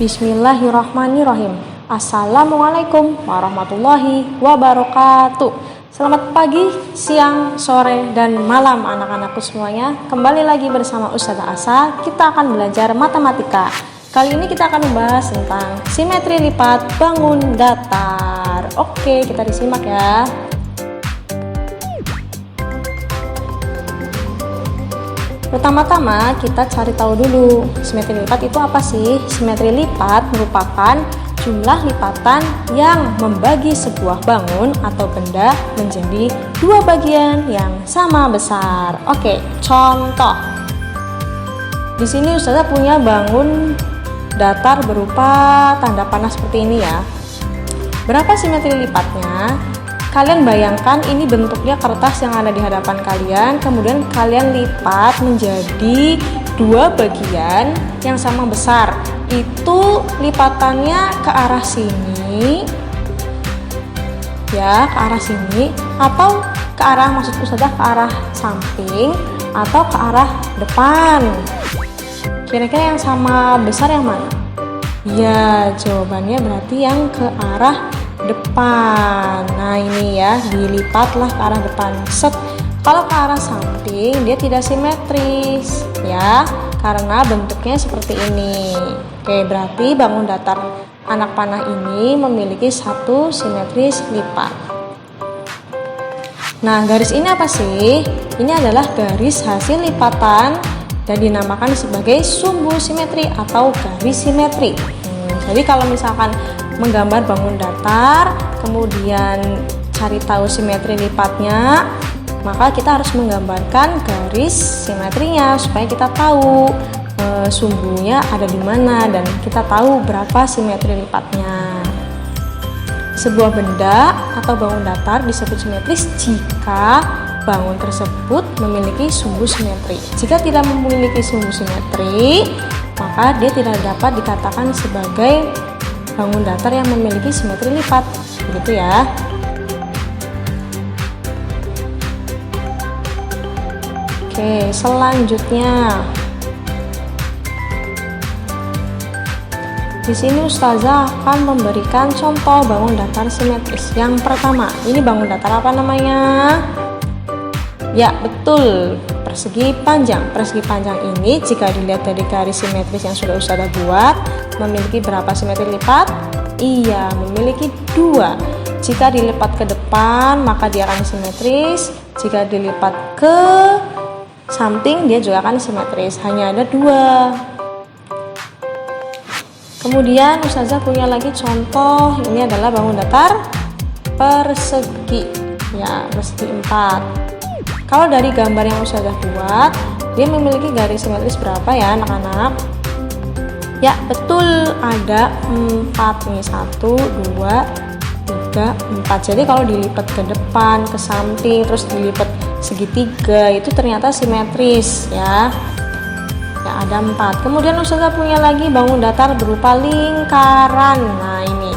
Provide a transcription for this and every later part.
Bismillahirrahmanirrahim. Assalamualaikum warahmatullahi wabarakatuh. Selamat pagi, siang, sore, dan malam anak-anakku semuanya. Kembali lagi bersama Ustazah Asa. Kita akan belajar matematika. Kali ini kita akan membahas tentang simetri lipat bangun datar. Oke, kita disimak ya. Pertama-tama kita cari tahu dulu simetri lipat itu apa sih? Simetri lipat merupakan jumlah lipatan yang membagi sebuah bangun atau benda menjadi dua bagian yang sama besar. Oke, contoh. Di sini Ustazah punya bangun datar berupa tanda panah seperti ini ya. Berapa simetri lipatnya? Kalian bayangkan ini bentuknya kertas yang ada di hadapan kalian, kemudian kalian lipat menjadi dua bagian yang sama besar. Itu lipatannya ke arah sini ya, ke arah sini, atau ke arah, maksud Ustazah ke arah samping atau ke arah depan. Kira-kira yang sama besar yang mana? Ya, jawabannya berarti yang ke arah depan. Nah ini ya, dilipatlah ke arah depan. Set. Kalau ke arah samping dia tidak simetris ya, karena bentuknya seperti ini. Oke, berarti bangun datar anak panah ini memiliki satu simetris lipat. Nah, garis ini apa sih? Ini adalah garis hasil lipatan dan dinamakan sebagai sumbu simetri atau garis simetri. Jadi kalau misalkan menggambar bangun datar, kemudian cari tahu simetri lipatnya, maka kita harus menggambarkan garis simetrinya supaya kita tahu sumbunya ada di mana dan kita tahu berapa simetri lipatnya. Sebuah benda atau bangun datar disebut simetris jika bangun tersebut memiliki sumbu simetri. Jika tidak memiliki sumbu simetri, maka dia tidak dapat dikatakan sebagai bangun datar yang memiliki simetri lipat, begitu ya. Oke, selanjutnya di sini Ustazah akan memberikan contoh bangun datar simetris. Yang pertama, ini bangun datar apa namanya? Ya, betul, persegi panjang. Persegi panjang ini jika dilihat dari garis simetris yang sudah Ustazah buat, memiliki berapa simetri lipat? Iya, memiliki 2. Jika dilipat ke depan, maka dia akan simetris. Jika dilipat ke samping, dia juga akan simetris. Hanya ada 2. Kemudian Ustazah punya lagi contoh. Ini adalah bangun datar persegi. Ya, persegi 4. Kalau dari gambar yang Ustazah buat, dia memiliki garis simetris berapa ya anak-anak? Ya, betul, ada 4 nih, 1, 2, 3, 4. Jadi kalau dilipat ke depan, ke samping, terus dilipat segitiga, itu ternyata simetris ya. Ya, ada 4. Kemudian Ustazah punya lagi bangun datar berupa lingkaran. Nah ini,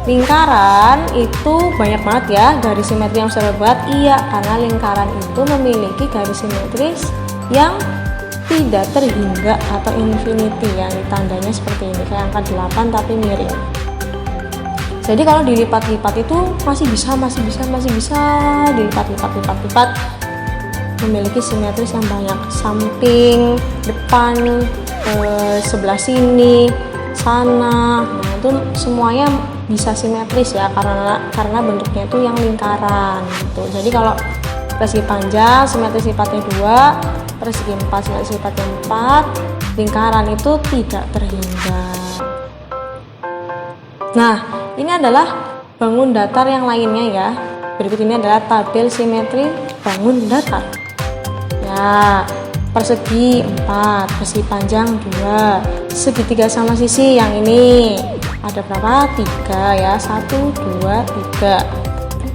lingkaran itu banyak banget ya garis simetri yang Ustazah buat. Iya, karena lingkaran itu memiliki garis simetris yang tidak terhingga atau infinity, yang tandanya seperti ini, kayak angka 8 tapi miring. Jadi kalau dilipat-lipat itu masih bisa dilipat-lipat, memiliki simetris yang banyak, samping, depan, sebelah sini, sana. Nah itu semuanya bisa simetris ya, karena bentuknya itu yang lingkaran gitu. Jadi kalau persegi panjang simetris lifatnya 2, persegi 4 simetris lifatnya 4, lingkaran itu tidak terhingga. Nah, ini adalah bangun datar yang lainnya ya. Berikut ini adalah tabel simetri bangun datar. Ya, persegi 4, persegi panjang 2, segitiga sama sisi yang ini ada berapa? 3 ya, 1, 2, 3.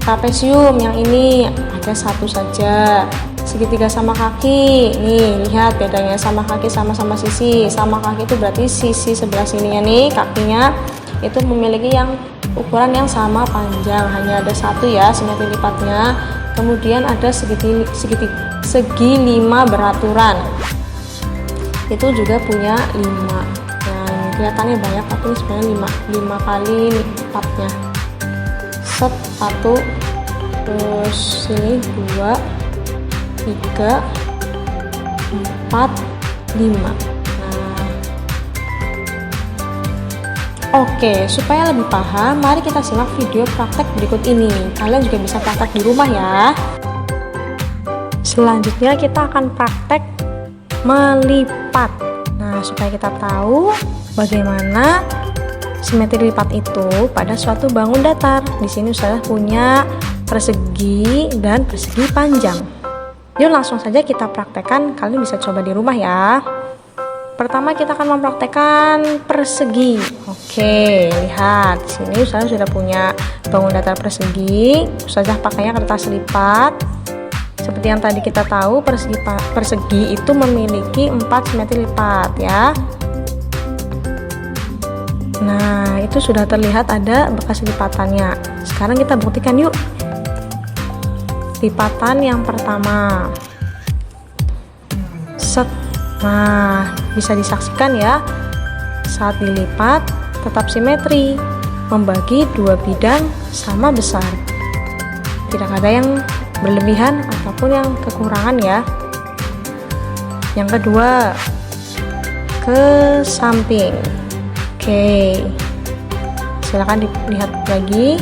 Trapesium yang ini ada 1 saja. Segitiga sama kaki, nih lihat bedanya, sama kaki sama sisi. Sama kaki itu berarti sisi sebelah sininya nih, kakinya itu memiliki yang ukuran yang sama panjang, hanya ada 1 ya simetri lipatnya. Kemudian ada segi 5 beraturan, itu juga punya 5. Nah ini kelihatannya banyak tapi ini sebenarnya 5 kali lipatnya. Set, 1, terus sini 2, 3, 4, 5. Oke, supaya lebih paham, mari kita simak video praktek berikut ini. Kalian juga bisa praktek di rumah ya. Selanjutnya kita akan praktek melipat. Nah, supaya kita tahu bagaimana simetri lipat itu pada suatu bangun datar. Di sini Ustazah punya persegi dan persegi panjang. Yuk langsung saja kita praktekkan. Kalian bisa coba di rumah ya. Pertama kita akan mempraktekkan persegi. Oke, lihat di sini Ustazah sudah punya bangun datar persegi. Ustazah pakainya kertas lipat. Seperti yang tadi kita tahu, persegi itu memiliki 4 simetri lipat ya. Nah, itu sudah terlihat ada bekas lipatannya. Sekarang kita buktikan yuk. Lipatan yang pertama. Set. Nah, bisa disaksikan ya, saat dilipat tetap simetri, membagi 2 bidang sama besar. Tidak ada yang berlebihan ataupun yang kekurangan ya. Yang kedua, ke samping. Oke, silakan dilihat lagi.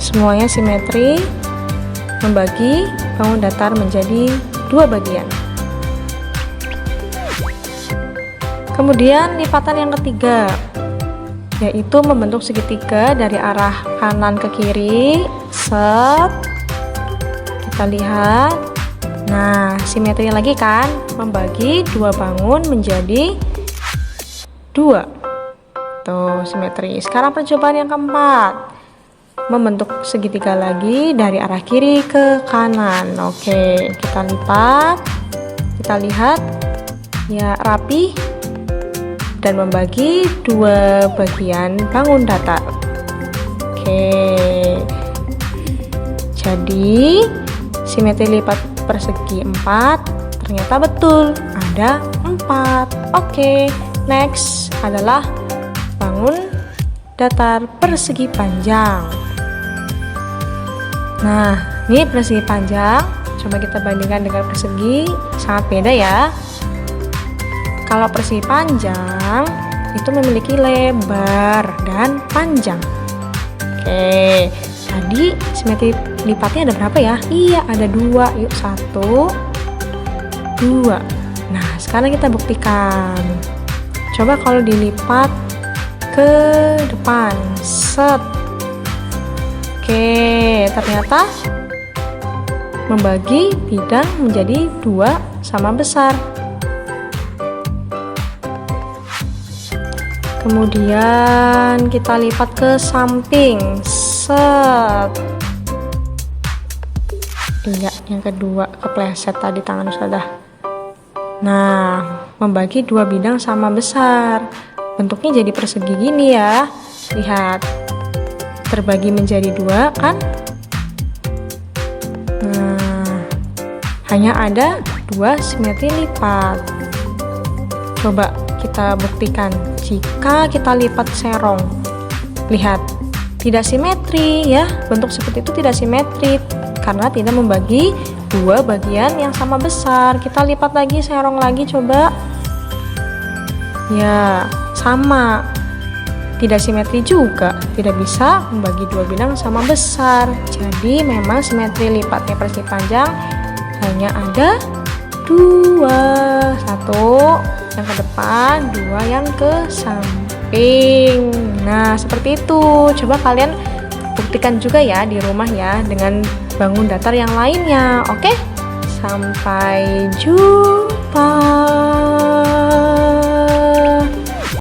Semuanya simetri, membagi bangun datar menjadi 2 bagian. Kemudian lipatan yang ketiga, yaitu membentuk segitiga dari arah kanan ke kiri. Set, kita lihat. Nah, simetri lagi kan, membagi 2 bangun menjadi 2. Tuh, simetri. Sekarang percobaan yang keempat, membentuk segitiga lagi dari arah kiri ke kanan. Oke, kita lipat, kita lihat ya, rapi dan membagi 2 bagian bangun datar. Oke, jadi simetri lipat persegi 4 ternyata betul ada 4. Oke, next adalah bangun datar persegi panjang. Nah, ini persegi panjang, coba kita bandingkan dengan persegi, sangat beda ya. Kalau persegi panjang itu memiliki lebar dan panjang. Oke, tadi simetri lipatnya ada berapa ya? Iya, ada 2. Yuk, 1, 2. Nah, sekarang kita buktikan. Coba kalau dilipat ke depan. Set. Oke, ternyata membagi bidang menjadi 2 sama besar. Kemudian kita lipat ke samping. Set. Iya, yang kedua kepleset tadi tangan Ustazah. Nah, membagi 2 bidang sama besar. Bentuknya jadi persegi gini ya. Lihat, terbagi menjadi 2 kan. Nah, hanya ada 2 simetri lipat. Coba kita buktikan. Jika kita lipat serong, lihat, tidak simetri ya. Bentuk seperti itu tidak simetri karena tidak membagi 2 bagian yang sama besar. Kita lipat lagi, serong lagi, coba. Ya, sama, tidak simetri juga, tidak bisa membagi 2 bidang sama besar. Jadi memang simetri lipatnya persegi panjang hanya ada 2, 1 yang ke depan, 2 yang ke samping. Nah, seperti itu. Coba kalian buktikan juga ya di rumah ya dengan bangun datar yang lainnya. Oke, sampai jumpa.